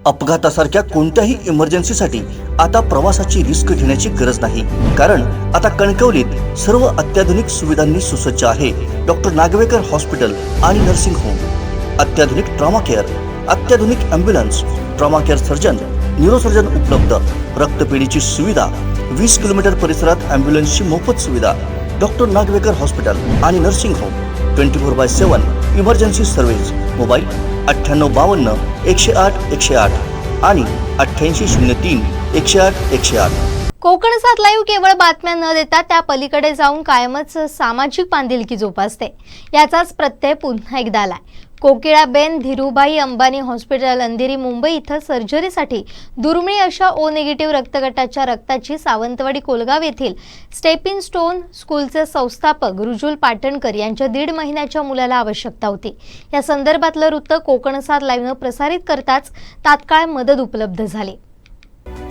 अपघातासारख्या कोणत्याही इमर्जन्सीसाठी आता प्रवासाची रिस्क घेण्याची गरज नाही, कारण आता कणकवलीत सर्व अत्याधुनिक सुविधांनी सुसज्ज आहे डॉक्टर नागवेकर हॉस्पिटल आणि नर्सिंग होम। अत्याधुनिक ट्रॉमा केअर, अत्याधुनिक ambulance, trauma care surgeon, neurosurgeon उपलब्ध, रक्तपेढीची सुविधा, 20 किलोमीटर परिसरात ॲम्ब्युलन्सची मोफत सुविधा। डॉक्टर नागवेकर हॉस्पिटल आणि nursing home 24/7 emergency service. Mobile 9852 108 108 आणि 8803 108 108। कोकण 7 लाईव्ह केवळ बातम्या न देता त्या पलीकडे जाऊन कायमच सामाजिक बांधिलकी जोपासते, याचाच प्रत्यय पुन्हा एकदा आलाय। कोकिळाबेन धीरूभाई अंबानी हॉस्पिटल अंधेरी मुंबई इथं सर्जरीसाठी दुर्मिळ अशा ओ निगेटिव्ह रक्तगटाच्या रक्ताची सावंतवाडी कोलगाव येथील स्टेपिंग स्टोन स्कूलचे संस्थापक रुजुल पाटणकर यांच्या 1.5 महिन्याच्या मुलाला आवश्यकता होती। या संदर्भातलं वृत्त कोकण 7 लाईव्हनं प्रसारित करताच तात्काळ मदत उपलब्ध झाली।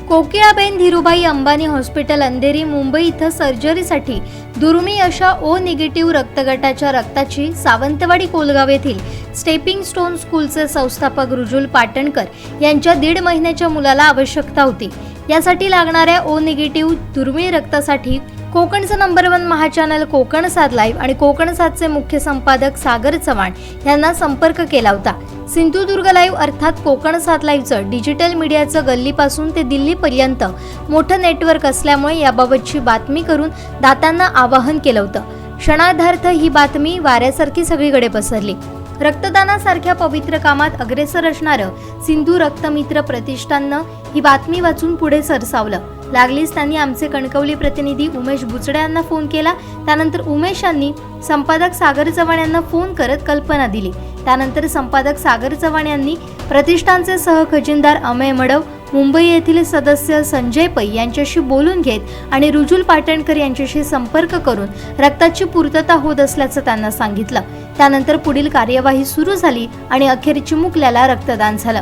कोकिळाबेन धीरूभाई अंबानी हॉस्पिटल अंधेरी मुंबई इथं सर्जरीसाठी दुर्मिळ अशा ओ निगेटिव्ह रक्तगटाच्या रक्ताची सावंतवाडी कोलगाव येथील स्टेपिंग स्टोन स्कूलचे संस्थापक रुजुल पाटणकर यांच्या 1.5 महिन्याच्या मुलाला आवश्यकता होती। यासाठी लागणाऱ्या ओ निगेटिव्ह दुर्मिळ रक्तासाठी कोकणचं नंबर 1 महाचॅनल कोकण 7 लाईव्ह आणि कोकण 7चे मुख्य संपादक सागर चव्हाण यांना संपर्क केला होता। सिंधुदुर्ग लाईव्ह अर्थात कोकण 7 लाईव्हचं डिजिटल मीडियाचं गल्लीपासून ते दिल्लीपर्यंत मोठं नेटवर्क असल्यामुळे याबाबतची बातमी करून दात्यांना आवाहन केलं होतं। क्षणार्धार्थ ही बातमी वाऱ्यासारखी सगळीकडे पसरली। रक्तदानासारख्या पवित्र कामात अग्रेसर असणारं सिंधू रक्तमित्र प्रतिष्ठाननं ही बातमी वाचून पुढे सरसावलं। लागलीच त्यांनी आमचे कणकवली प्रतिनिधी उमेश बुचडे यांना फोन केला। त्यानंतर उमेश यांनी संपादक सागर चव्हाण यांना फोन करत कल्पना दिली। त्यानंतर संपादक सागर चव्हाण यांनी प्रतिष्ठानचे सहखजिनदार अमेय मडव, मुंबई येथील सदस्य संजय पै यांच्याशी बोलून घेत आणि रुजुल पाटणकर यांच्याशी संपर्क करून रक्ताची पूर्तता होत असल्याचं त्यांना सांगितलं। त्यानंतर पुढील कार्यवाही सुरू झाली आणि अखेर चिमुकल्याला रक्तदान झालं।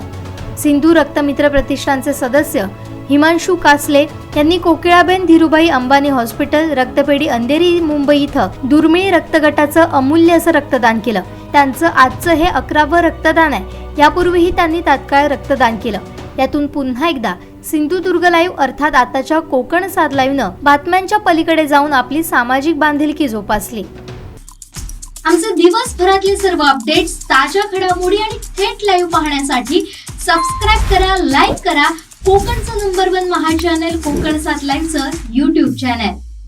सिंधू रक्तमित्र प्रतिष्ठानचे सदस्य हिमांशु कासले यांनी कोकिळाबेन धीरूभाई अंबानी हॉस्पिटल रक्तपेढी अंधेरी मुंबई इथं दुर्मिळ रक्तगटाचं अमूल्य असं रक्तदान केलं। त्यांचं आजचं हे 11वं रक्तदान आहे। यापूर्वीही त्यांनी तात्काळ रक्तदान केलं। यातून पुन्हा एकदा सिंधुदुर्ग लाईव्ह अर्थात आताच्या कोकण 7 लाईव्हनं बातम्यांच्या पलीकडे जाऊन आपली सामाजिक बांधिलकी जोपासली। आमचे दिवसभरातले सर्व अपडेट्स, ताज्या घडामोडी आणि थेट लाईव्ह पाहण्यासाठी सबस्क्राईब करा, लाईक करा कोकणचं नंबर 1 महाचॅनल कोकण 7 लाईव्हचं YouTube चॅनल।